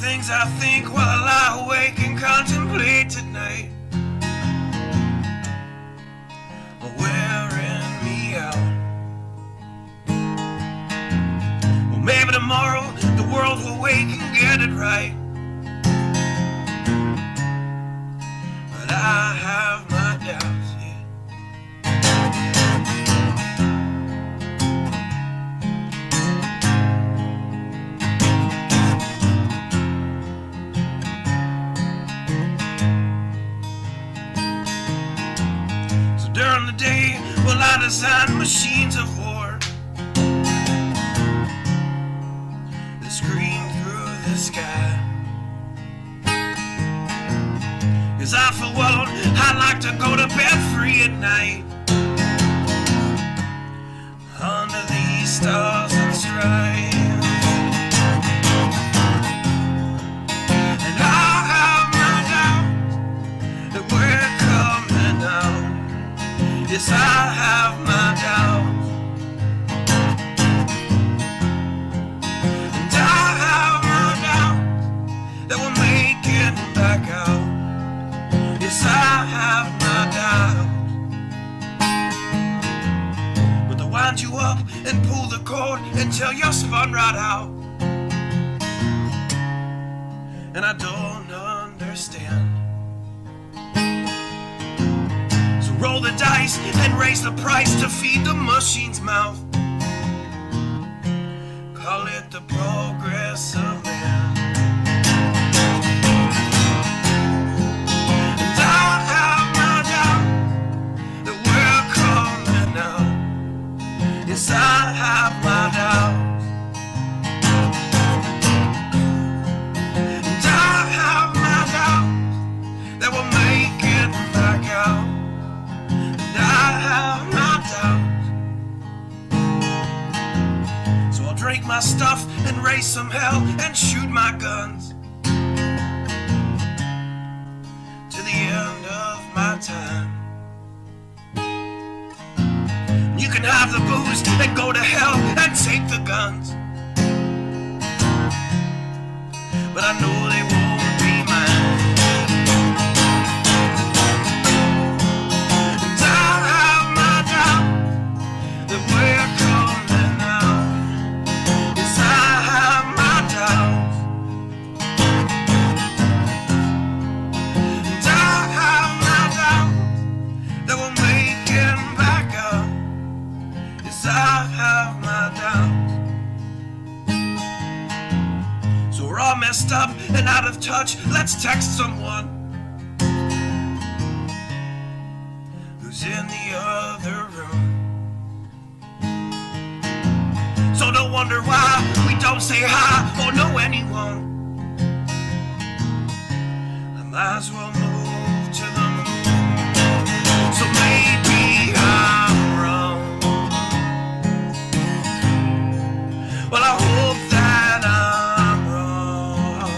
things I think while I lie awake and contemplate tonight are wearing me out. Well, maybe tomorrow the world will wake and get it right, but I have my doubts, yeah. So during the day, well, I design machines of war that scream through the sky. 'Cause I feel well, I like to go to bed free at night under these stars and stripes. And I have my doubts that we're coming out. Yes, I have my doubts. And I have my doubts that we're making it back out. Yes, I have my doubts. But they'll wind you up and pull the cord until you're spun right out. And I don't understand. So roll the dice and raise the price to feed the machine's mouth. Call it the progress of man. Yes, I have my doubts. And I have my doubts that we'll make it back out. And I have my doubts. So I'll drink my stuff and raise some hell and shoot my guns to the end of my time. You can have the booze and go to hell and take the guns, but I know they won't be mine. And I have my doubts that we're coming out. Yes, I have my doubts. And I have my doubts that we're making back out. I have my doubts. So we're all messed up and out of touch. Let's text someone who's in the other room. So don't wonder why we don't say hi or know anyone. I might as well move to the moon. So maybe I'm wrong. Well, I hope that I'm wrong.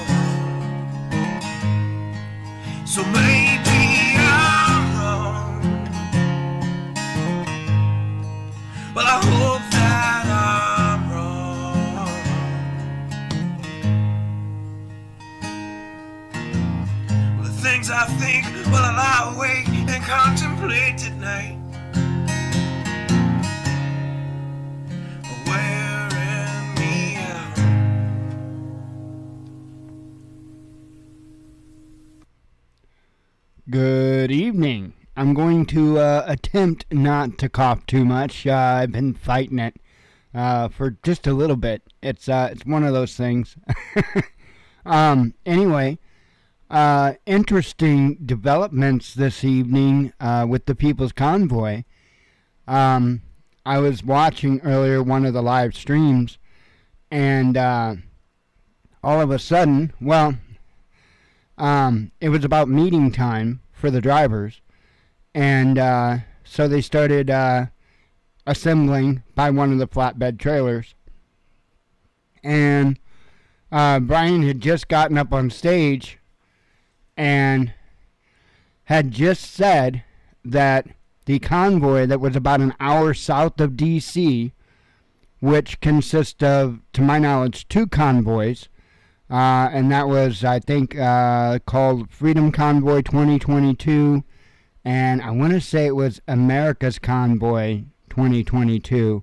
So maybe I'm wrong. Well, I hope that I'm wrong. Well, the things I think while I lie awake and contemplate at night. Good evening. I'm going to attempt not to cough too much. I've been fighting it for just a little bit. It's one of those things. Anyway, interesting developments this evening with the People's Convoy. I was watching earlier one of the live streams, and all of a sudden, it was about meeting time for the drivers, and so they started assembling by one of the flatbed trailers. And Brian had just gotten up on stage and had just said that the convoy that was about an hour south of D.C., which consists of, to my knowledge, two convoys, and that was, I think, called Freedom Convoy 2022, and I want to say it was America's Convoy 2022.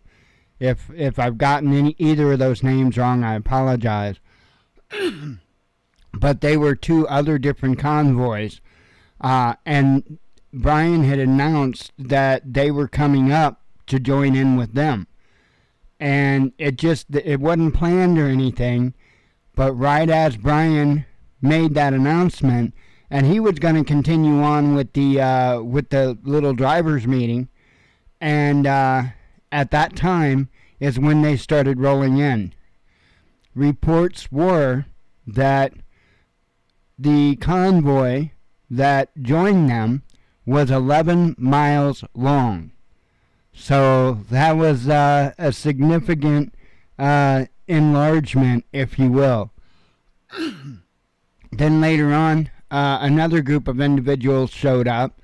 If I've gotten either of those names wrong, I apologize. But they were two other different convoys, and Brian had announced that they were coming up to join in with them. And it wasn't planned or anything, but right as Brian made that announcement, and he was going to continue on with the little drivers meeting, and at that time is when they started rolling in. Reports were that the convoy that joined them was 11 miles long. So that was a significant enlargement, if you will. Then later on, another group of individuals showed up,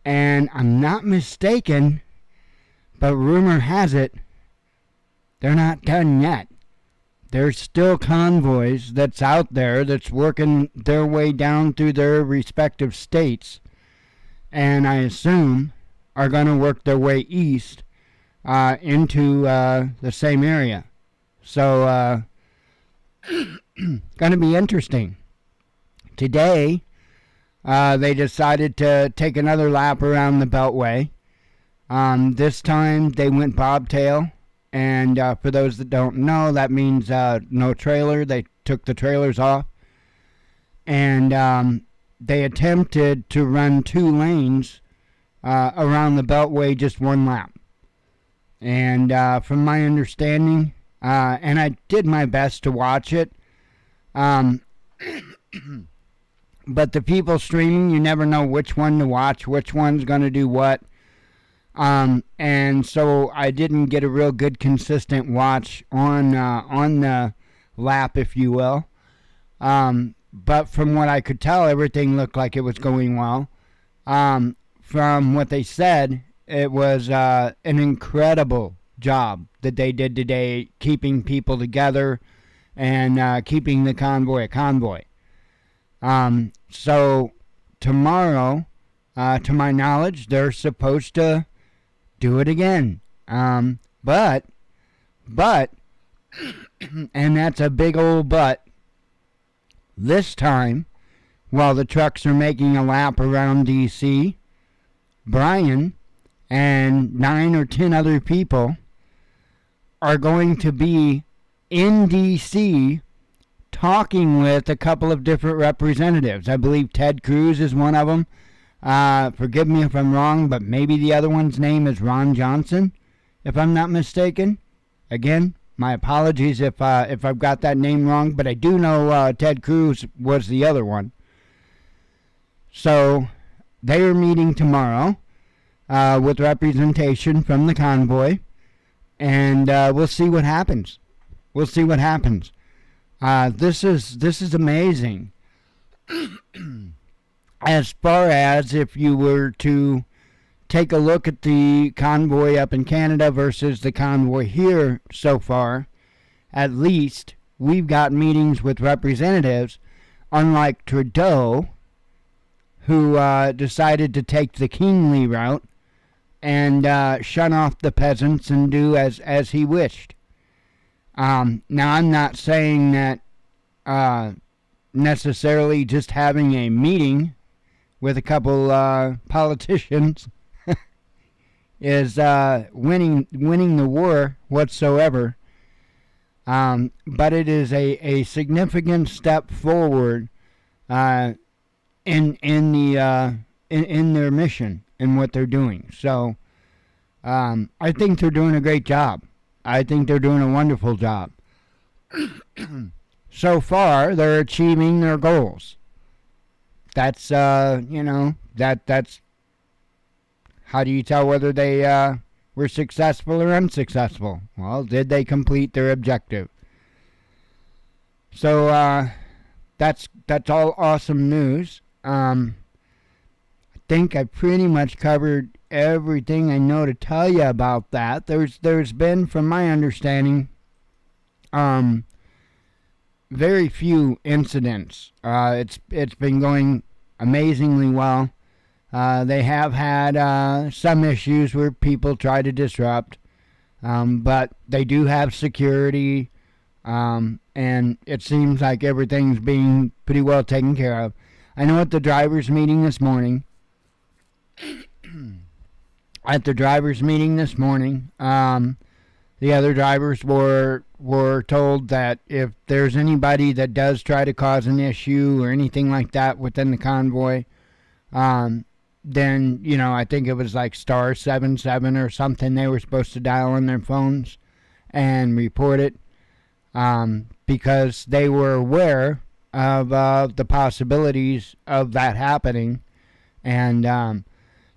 and I'm not mistaken, but rumor has it, they're not done yet. There's still convoys that's out there that's working their way down through their respective states, and I assume are going to work their way east into the same area. So, going to be interesting. Today, they decided to take another lap around the Beltway. This time, they went bobtail. And for those that don't know, that means no trailer. They took the trailers off. And they attempted to run 2 lanes around the Beltway, just 1 lap. And from my understanding, and I did my best to watch it, but the people streaming, you never know which one to watch, which one's going to do what. And so I didn't get a real good consistent watch on the lap, if you will. But from what I could tell, everything looked like it was going well. From what they said, it was an incredible job that they did today, keeping people together and keeping the convoy a convoy. So tomorrow, to my knowledge, they're supposed to do it again. But, and that's a big old but, this time, while the trucks are making a lap around D.C., Brian and 9 or 10 other people are going to be in D.C. talking with a couple of different representatives. I believe Ted Cruz is one of them. Forgive me if I'm wrong, but maybe the other one's name is Ron Johnson, if I'm not mistaken. Again, my apologies if I've got that name wrong, but I do know Ted Cruz was the other one. So they are meeting tomorrow with representation from the convoy, and we'll see what happens. We'll see what happens. This is amazing. As far as if you were to take a look at the convoy up in Canada versus the convoy here so far, at least we've got meetings with representatives, unlike Trudeau, who decided to take the kingly route and shun off the peasants and do as he wished. Now, I'm not saying that necessarily just having a meeting with a couple politicians is winning the war whatsoever. But it is a significant step forward in their mission and what they're doing. So I think they're doing a great job. I think they're doing a wonderful job. So far, they're achieving their goals. That's that's how do you tell whether they were successful or unsuccessful? Well, did they complete their objective? So that's all awesome news. I think I pretty much covered everything I know to tell you about that. There's been, from my understanding, very few incidents. It's been going amazingly well. They have had some issues where people try to disrupt, but they do have security, and it seems like everything's being pretty well taken care of. I know at the drivers' meeting this morning, the other drivers were told that if there's anybody that does try to cause an issue or anything like that within the convoy, then, I think it was like star 77 or something they were supposed to dial on their phones and report it, because they were aware of the possibilities of that happening. And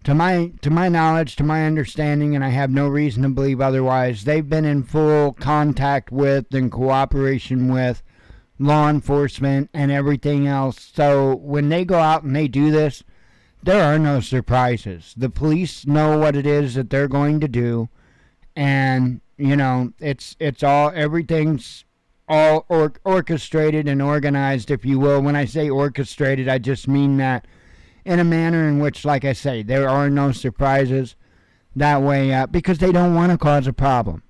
to my knowledge, to my understanding, and I have no reason to believe otherwise, they've been in full contact with and cooperation with law enforcement and everything else. So when they go out and they do this, there are no surprises. The police know what it is that they're going to do, and everything's all orchestrated and organized, if you will. When I say orchestrated, I just mean that in a manner in which, like I say, there are no surprises that way, because they don't want to cause a problem.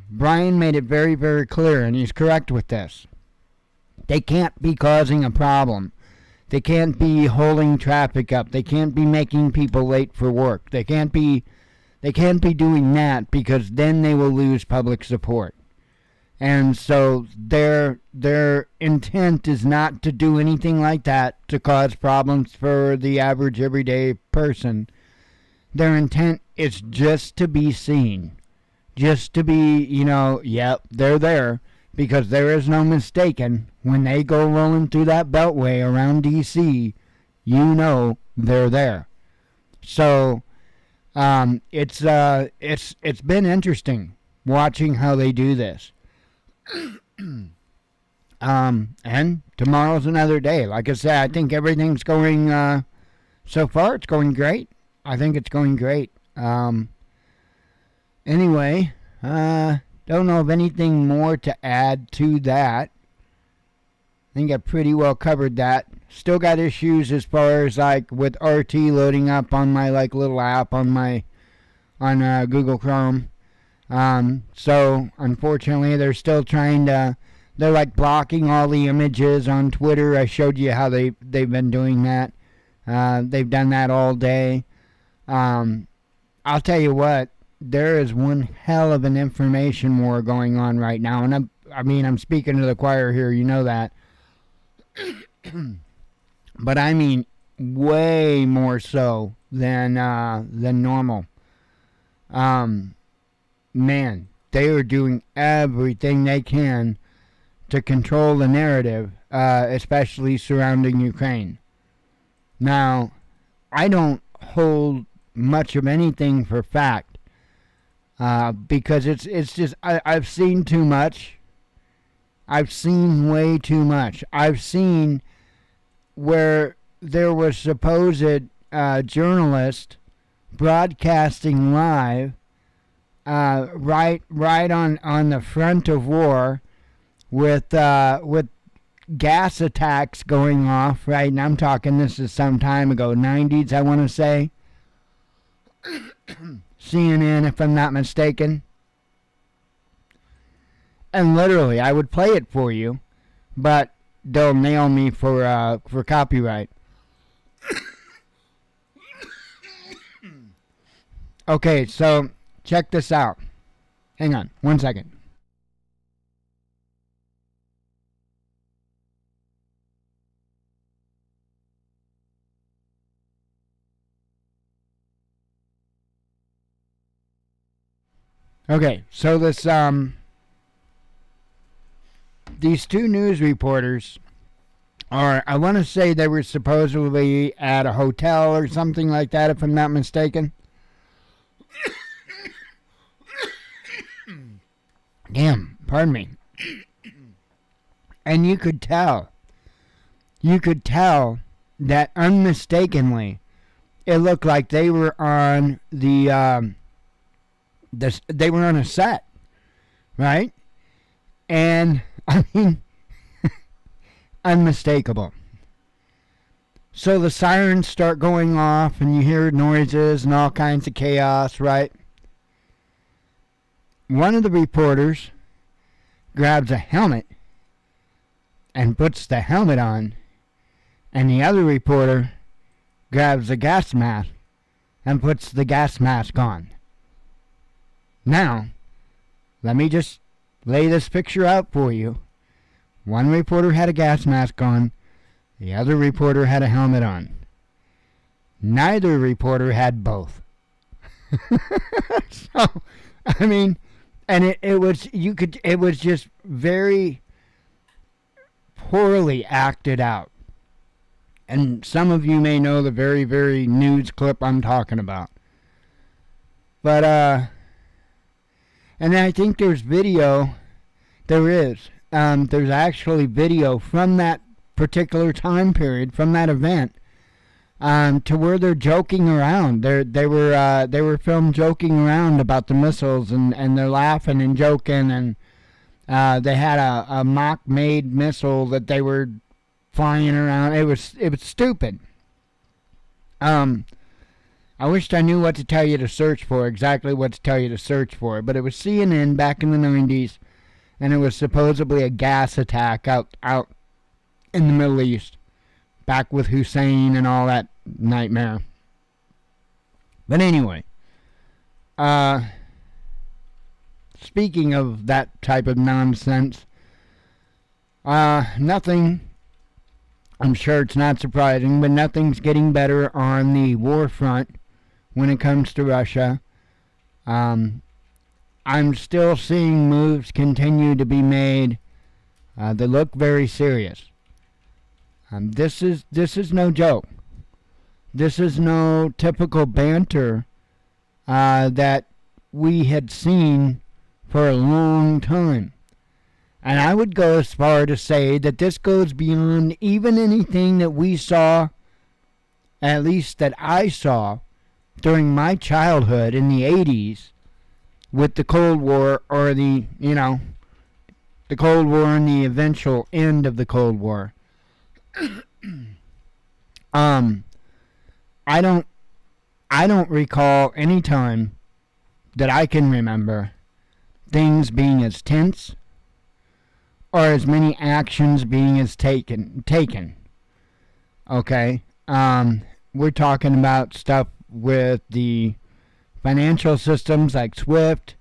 Brian made it very, very clear, and he's correct with this. They can't be causing a problem. They can't be holding traffic up. They can't be making people late for work. They can't be doing that, because then they will lose public support. And so their intent is not to do anything like that to cause problems for the average everyday person. Their intent is just to be seen. Just to be, yep, they're there. Because there is no mistaking, when they go rolling through that beltway around D.C., they're there. So it's been interesting watching how they do this. And tomorrow's another day. Like I said, I think everything's going, so far it's going great. I think it's going great. Anyway, don't know of anything more to add to that. I think I pretty well covered that. Still got issues as far as with RT loading up on my little app on Google Chrome. So unfortunately they're still trying to, they're blocking all the images on Twitter. I showed you how they've been doing that. They've done that all day. I'll tell you what, there is one hell of an information war going on right now, and I'm speaking to the choir here, that. But I mean way more so than normal. Man, they are doing everything they can to control the narrative, especially surrounding Ukraine. Now, I don't hold much of anything for fact, because it's just I've seen too much. I've seen way too much. I've seen where there was supposed journalist broadcasting live, right on the front of war, with gas attacks going off. Right, and I'm talking, this is some time ago, 90s, I want to say. CNN, if I'm not mistaken. And literally, I would play it for you, but they'll nail me for copyright. Okay, so check this out. Hang on, 1 second. Okay, so these two news reporters I want to say they were supposedly at a hotel or something like that, if I'm not mistaken. Damn, pardon me. And you could tell that unmistakably it looked like they were on they were on a set, right? And I mean, unmistakable. So the sirens start going off and you hear noises and all kinds of chaos, right? One of the reporters grabs a helmet and puts the helmet on, and the other reporter grabs a gas mask and puts the gas mask on. Now, let me just lay this picture out for you. One reporter had a gas mask on, the other reporter had a helmet on. Neither reporter had both. So, I mean, and it was just very poorly acted out. And some of you may know the very, very news clip I'm talking about. But, and I think there's video. There is. There's actually video from that particular time period, from that event, to where they're joking around. They were filmed joking around about the missiles, and they're laughing and joking, and they had a mock-made missile that they were flying around. It was stupid. I wished I knew what to tell you to search for, exactly what to tell you to search for, but it was CNN back in the 90s, and it was supposedly a gas attack out in the Middle East, back with Hussein and all that nightmare. But anyway, speaking of that type of nonsense, nothing, I'm sure it's not surprising, but nothing's getting better on the war front when it comes to Russia. I'm still seeing moves continue to be made that look very serious. This is no joke. This is no typical banter that we had seen for a long time. And I would go as far to say that this goes beyond even anything that we saw, at least that I saw, during my childhood in the 80s with the Cold War, or the Cold War and the eventual end of the Cold War. I don't recall any time that I can remember things being as tense or as many actions being as taken. Okay? We're talking about stuff with the financial systems like SWIFT.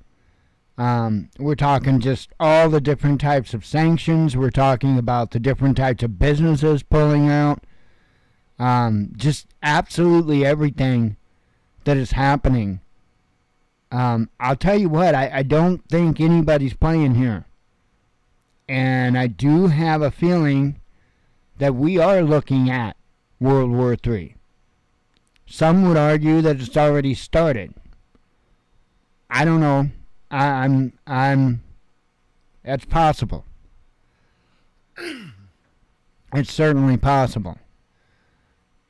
We're talking just all the different types of sanctions. We're talking about the different types of businesses pulling out. Just absolutely everything that is happening. I'll tell you what, I don't think anybody's playing here. And I do have a feeling that we are looking at World War III. Some would argue that it's already started. I don't know. That's possible. It's certainly possible.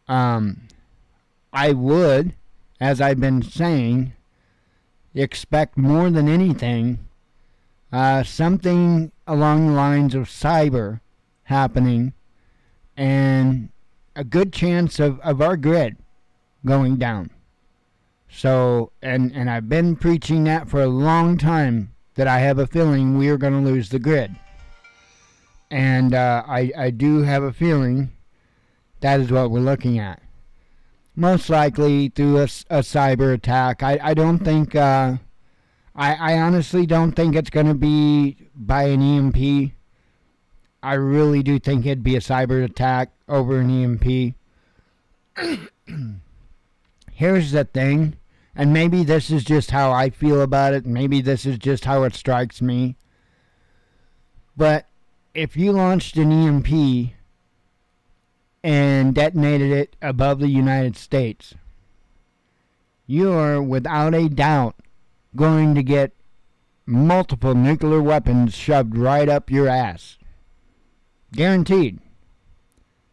I would, as I've been saying, expect more than anything something along the lines of cyber happening, and a good chance of our grid going down. So, and I've been preaching that for a long time, that I have a feeling we are going to lose the grid. And I do have a feeling that is what we're looking at. Most likely through a cyber attack. I don't think, I honestly don't think it's going to be by an EMP. I really do think it'd be a cyber attack over an EMP. Here's the thing, and maybe this is just how I feel about it, maybe this is just how it strikes me, but if you launched an EMP and detonated it above the United States, you are without a doubt going to get multiple nuclear weapons shoved right up your ass. Guaranteed.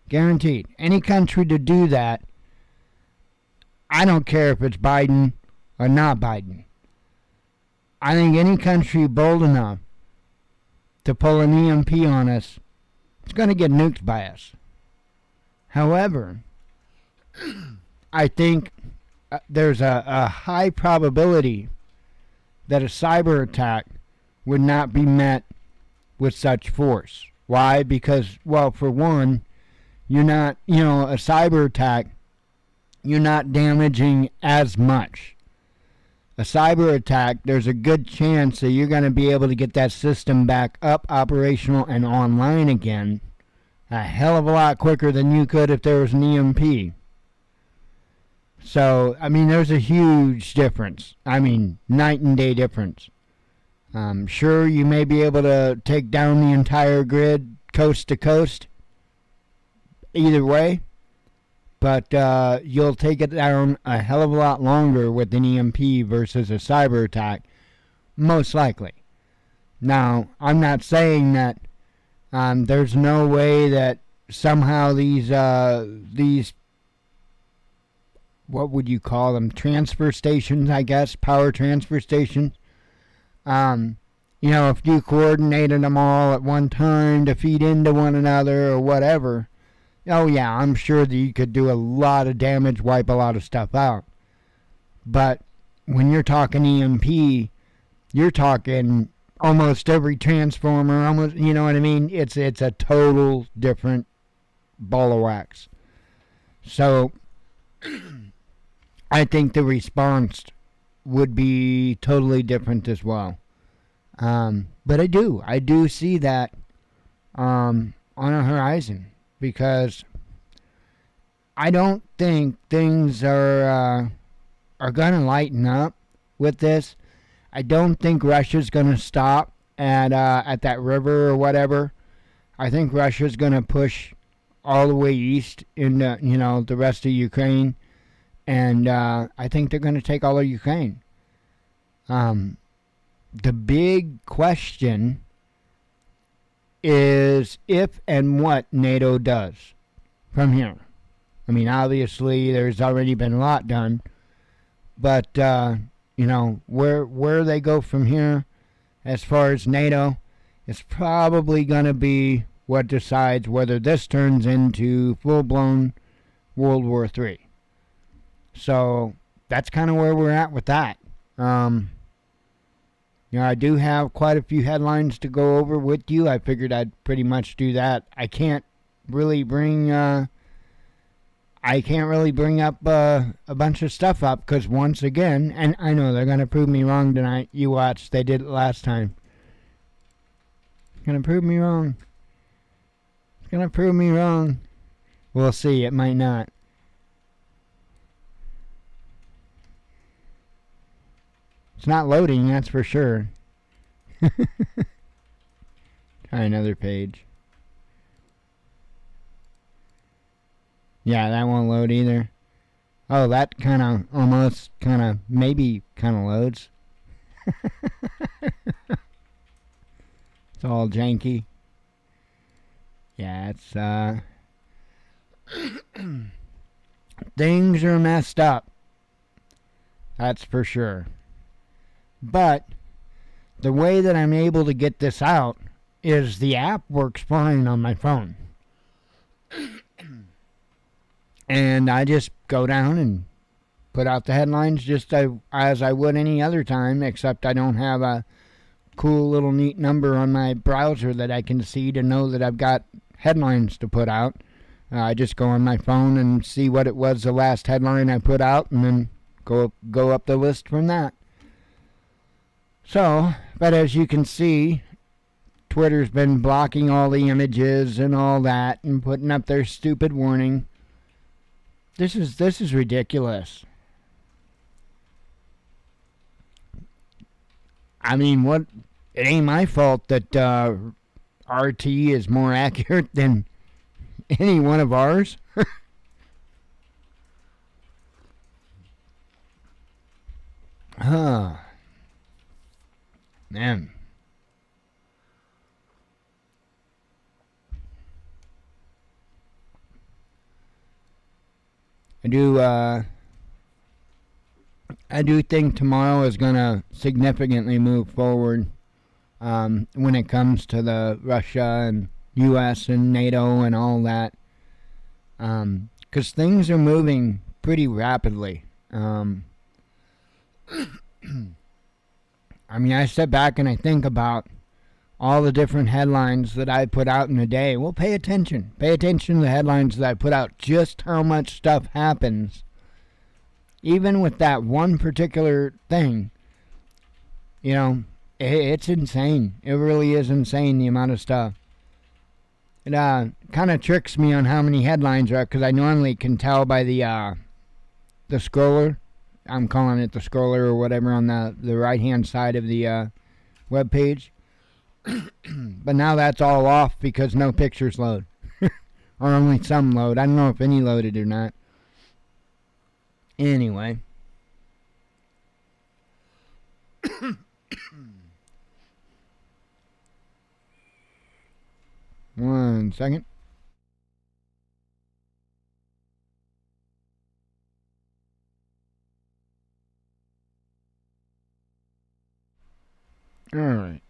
Guaranteed. Any country to do that, I don't care if it's Biden or not Biden. I think any country bold enough to pull an EMP on us, it's going to get nuked by us. However, I think there's a high probability that a cyber attack would not be met with such force. Why? Because, well, for one, you're not, a cyber attack, you're not damaging as much. A cyber attack, there's a good chance that you're going to be able to get that system back up, operational, and online again a hell of a lot quicker than you could if there was an EMP. So, there's a huge difference. Night and day difference. Sure, you may be able to take down the entire grid coast to coast, either way, but you'll take it down a hell of a lot longer with an EMP versus a cyber attack, most likely. Now, I'm not saying that there's no way that somehow these what would you call them, transfer stations, I guess, power transfer stations. If you coordinated them all at one time to feed into one another or whatever, oh yeah, I'm sure that you could do a lot of damage, wipe a lot of stuff out. But when you're talking EMP, you're talking almost every transformer, almost, you know what I mean? It's a total different ball of wax. So I think the response would be totally different as well. But I do see that on a horizon, because I don't think things are going to lighten up with this. I don't think Russia's going to stop at that river or whatever. I think Russia's going to push all the way east into, the rest of Ukraine. And I think they're going to take all of Ukraine. The big question is if and what NATO does from here. Obviously, there's already been a lot done. But, where they go from here as far as NATO is probably going to be what decides whether this turns into full-blown World War III. So that's kind of where we're at with that. I do have quite a few headlines to go over with you. I figured I'd pretty much do that. I can't really bring up a bunch of stuff up because once again, and I know they're going to prove me wrong tonight. You watch, they did it last time. It's going to prove me wrong. It's going to prove me wrong. We'll see. It might not. It's not loading, that's for sure. Try another page. Yeah, that won't load either. Oh, that maybe loads. It's all janky. Yeah, it's, things are messed up. That's for sure. But the way that I'm able to get this out is the app works fine on my phone. And I just go down and put out the headlines just as I would any other time, except I don't have a cool little neat number on my browser that I can see to know that I've got headlines to put out. I just go on my phone and see what it was the last headline I put out, and then go up the list from that. So, but as you can see, Twitter's been blocking all the images and all that and putting up their stupid warning. This is ridiculous. What? It ain't my fault that RT is more accurate than any one of ours. Man. I do think tomorrow is going to significantly move forward when it comes to the Russia and U.S. and NATO and all that. Because things are moving pretty rapidly. I mean, I step back and I think about all the different headlines that I put out in a day. Well, pay attention. Pay attention to the headlines that I put out, just how much stuff happens. Even with that one particular thing, you know, it's insane. It really is insane, the amount of stuff. It kind of tricks me on how many headlines are, because I normally can tell by the scroller. I'm calling it the scroller or whatever on the right-hand side of the web page. But now that's all off because no pictures load. Or only some load. I don't know if any loaded or not. Anyway. One second. All right.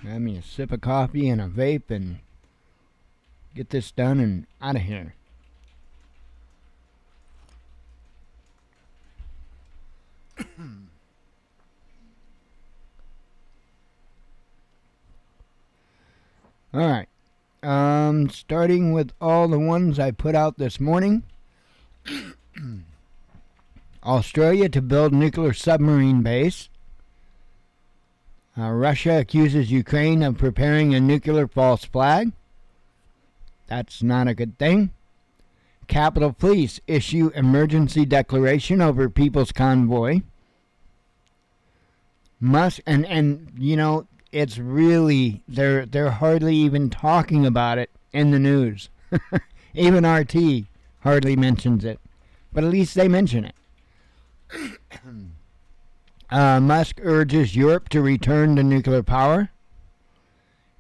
Have me a sip of coffee and a vape and get this done and out of here. All right. Starting with all the ones I put out this morning. Australia to build nuclear submarine base. Russia accuses Ukraine of preparing a nuclear false flag. That's not a good thing. Capitol Police issue emergency declaration over People's Convoy. Musk and you know, it's really they're hardly even talking about it in the news. Even RT hardly mentions it, but at least they mention it. Musk urges Europe to return to nuclear power.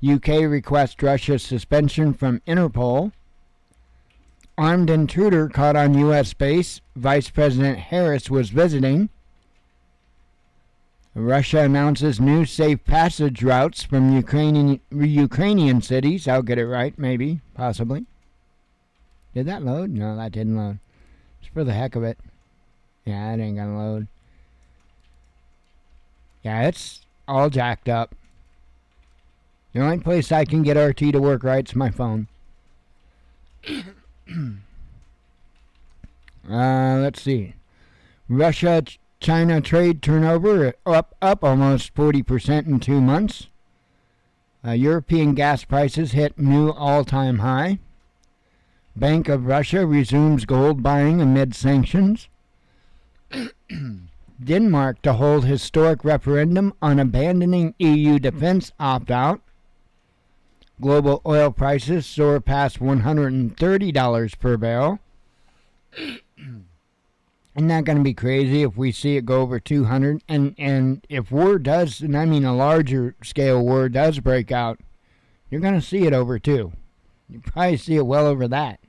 UK requests Russia's suspension from Interpol. Armed intruder caught on U.S. base. Vice President Harris was visiting. Russia announces new safe passage routes from Ukrainian cities. I'll get it right, maybe, possibly. Did that load? No, that didn't load. Just for the heck of it. Yeah, it ain't gonna load. Yeah, it's all jacked up. The only place I can get RT to work right is my phone. Let's see. Russia-China trade turnover up almost 40% in 2 months. European gas prices hit new all-time high. Bank of Russia resumes gold buying amid sanctions. Denmark to hold historic referendum on abandoning EU defense opt-out. Global oil prices soar past $130 per barrel. Isn't that going to be crazy if we see it go over 200? And if war does, and I mean a larger scale war does break out, you're going to see it over 2. You probably see it well over that.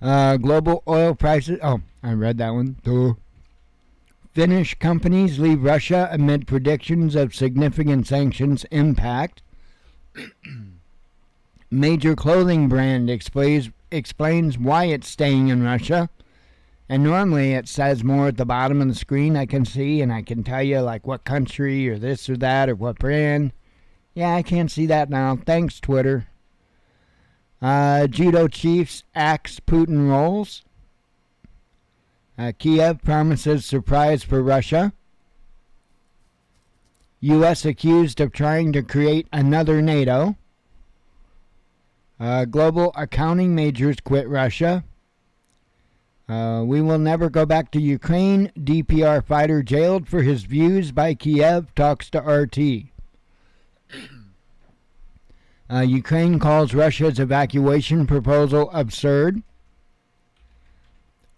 Global oil prices. Oh, I read that one. Duh. Finnish companies leave Russia amid predictions of significant sanctions impact. Major clothing brand explains why it's staying in Russia. And normally it says more at the bottom of the screen I can see, and I can tell you like what country or this or that or what brand. Yeah, I can't see that now. Thanks, Twitter. Judo chiefs axe Putin rolls. Kiev promises surprise for Russia. U.S. accused of trying to create another NATO. Global accounting majors quit Russia. We will never go back to Ukraine. DPR fighter jailed for his views by Kiev talks to RT. Ukraine calls Russia's evacuation proposal absurd.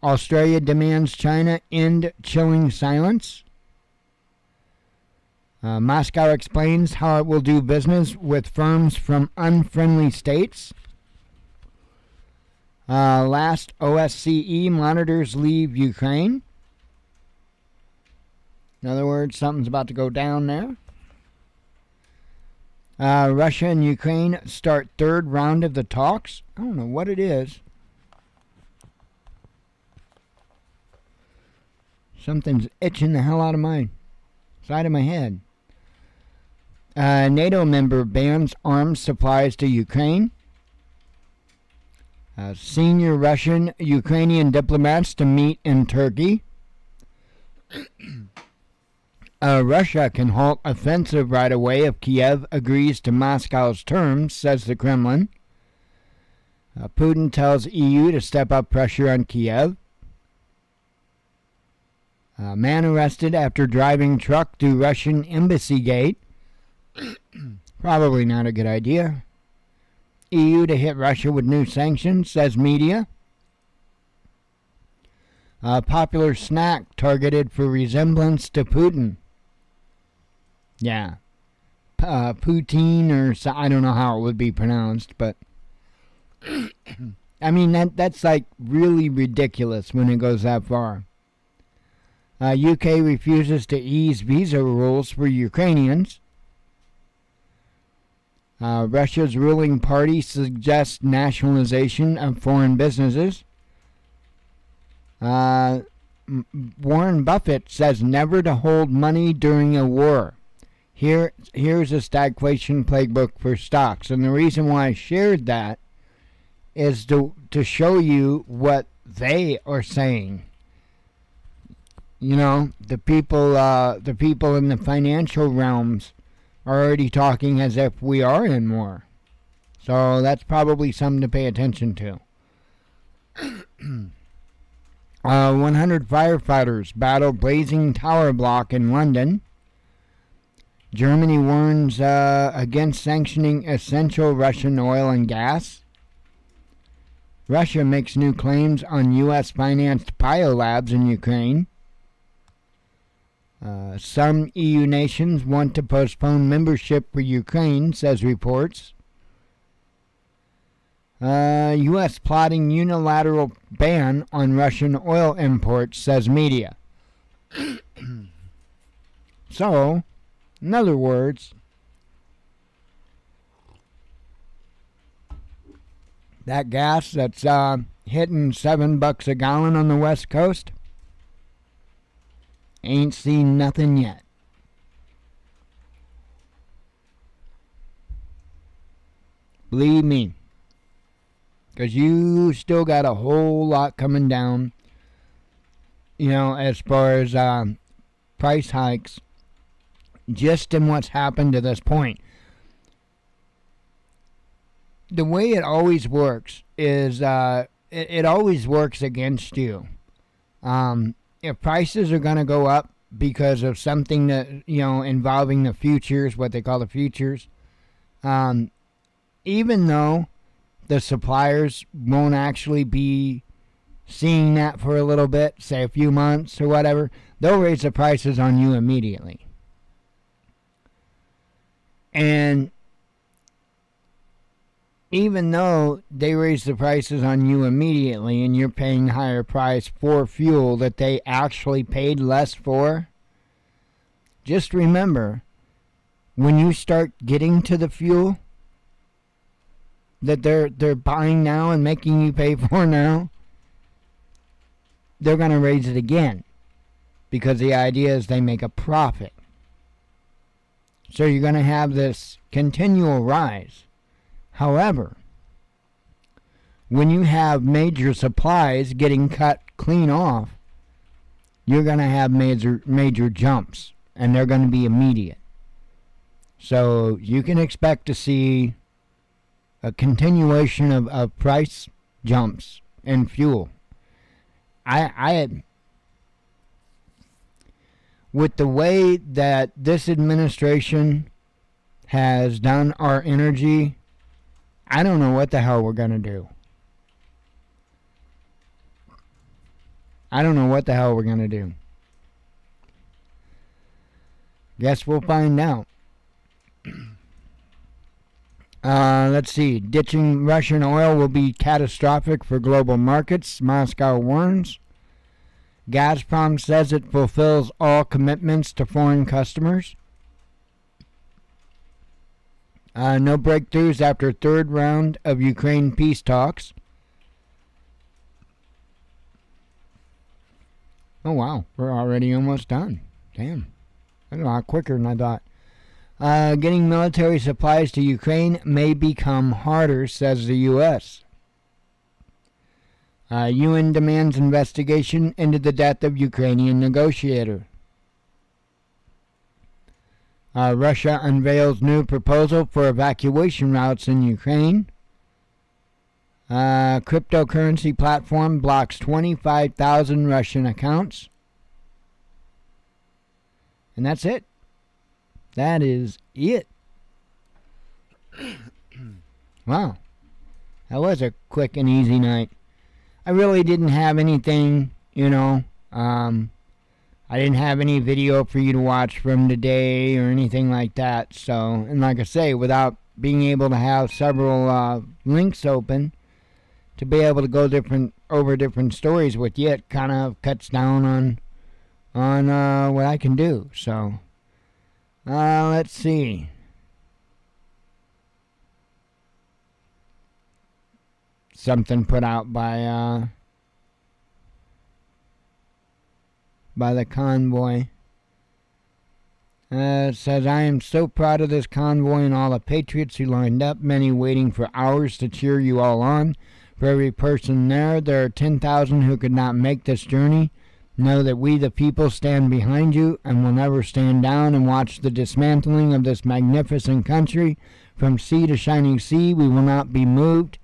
Australia demands China end chilling silence. Moscow explains how it will do business with firms from unfriendly states. Last OSCE monitors leave Ukraine. In other words, something's about to go down there. Russia and Ukraine start third round of the talks. I don't know what it is. Something's itching the hell out of my side of my head. NATO member bans arms supplies to Ukraine. Senior Russian-Ukrainian diplomats to meet in Turkey. Russia can halt offensive right away if Kiev agrees to Moscow's terms, says the Kremlin. Putin tells EU to step up pressure on Kiev. Man arrested after driving truck through Russian embassy gate. Probably not a good idea. EU to hit Russia with new sanctions, says media. Popular snack targeted for resemblance to Putin. Yeah. Poutine, or I don't know how it would be pronounced, but I mean, that's like really ridiculous when it goes that far. UK refuses to ease visa rules for Ukrainians. Russia's ruling party suggests nationalization of foreign businesses. Warren Buffett says never to hold money during a war. Here's a stagflation playbook for stocks. And the reason why I shared that is to show you what they are saying. You know, the people in the financial realms are already talking as if we are in war. So that's probably something to pay attention to. 100 firefighters battle blazing tower block in London. Germany warns against sanctioning essential Russian oil and gas. Russia makes new claims on U.S.-financed biolabs in Ukraine. Some EU nations want to postpone membership for Ukraine, says reports. U.S. plotting unilateral ban on Russian oil imports, says media. So, in other words, that gas that's hitting $7 a gallon on the West Coast, ain't seen nothing yet. Believe me. Because you still got a whole lot coming down, you know, as far as price hikes, just in what's happened to this point. The way it always works is it always works against you. If prices are going to go up because of something that, you know, involving the futures, what they call the futures, even though the suppliers won't actually be seeing that for a little bit, say a few months or whatever, they'll raise the prices on you immediately. And even though they raise the prices on you immediately and you're paying a higher price for fuel that they actually paid less for, just remember, when you start getting to the fuel that they're buying now and making you pay for now, they're going to raise it again, because the idea is they make a profit. So you're going to have this continual rise. However, when you have major supplies getting cut clean off, you're going to have major jumps, and they're going to be immediate. So you can expect to see a continuation of price jumps in fuel. With the way that this administration has done our energy, I don't know what the hell we're going to do. I don't know what the hell we're going to do. Guess we'll find out. Let's see. Ditching Russian oil will be catastrophic for global markets, Moscow warns. Gazprom says it fulfills all commitments to foreign customers. No breakthroughs after third round of Ukraine peace talks. Oh, wow. We're already almost done. Damn. That's a lot quicker than I thought. Getting military supplies to Ukraine may become harder, says the U.S. UN demands investigation into the death of Ukrainian negotiator. Russia unveils new proposal for evacuation routes in Ukraine. Cryptocurrency platform blocks 25,000 Russian accounts. And that's it. That is it. Wow. That was a quick and easy night. I really didn't have anything, I didn't have any video for you to watch from today or anything like that. So, and like I say, without being able to have several links open to be able to go over different stories with you, it kind of cuts down on what I can do. So, let's see. Something put out by the Convoy. It says, I am so proud of this convoy and all the patriots who lined up, many waiting for hours to cheer you all on. For every person there are 10,000 who could not make this journey. Know that we the people stand behind you and will never stand down and watch the dismantling of this magnificent country. From sea to shining sea, we will not be moved.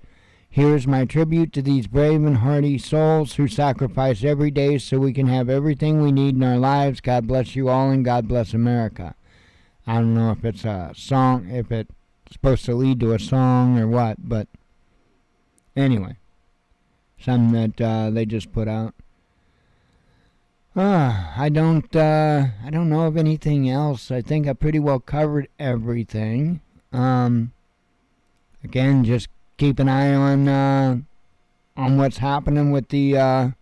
Here is my tribute to these brave and hardy souls who sacrifice every day so we can have everything we need in our lives. God bless you all and God bless America. I don't know if it's a song, if it's supposed to lead to a song or what, but anyway, something that they just put out. I don't know of anything else. I think I pretty well covered everything. Again, just keep an eye on what's happening with the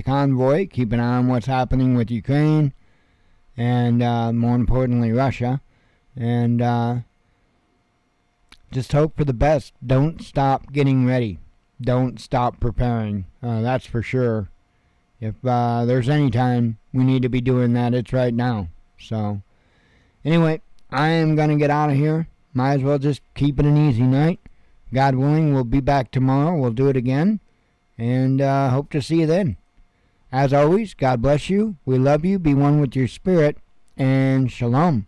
convoy. Keep an eye on what's happening with Ukraine, and more importantly, Russia. And just hope for the best. Don't stop getting ready. Don't stop preparing. That's for sure. If there's any time we need to be doing that, it's right now. So, anyway, I am going to get out of here. Might as well just keep it an easy night. God willing, we'll be back tomorrow. We'll do it again. And hope to see you then. As always, God bless you. We love you. Be one with your spirit. And shalom.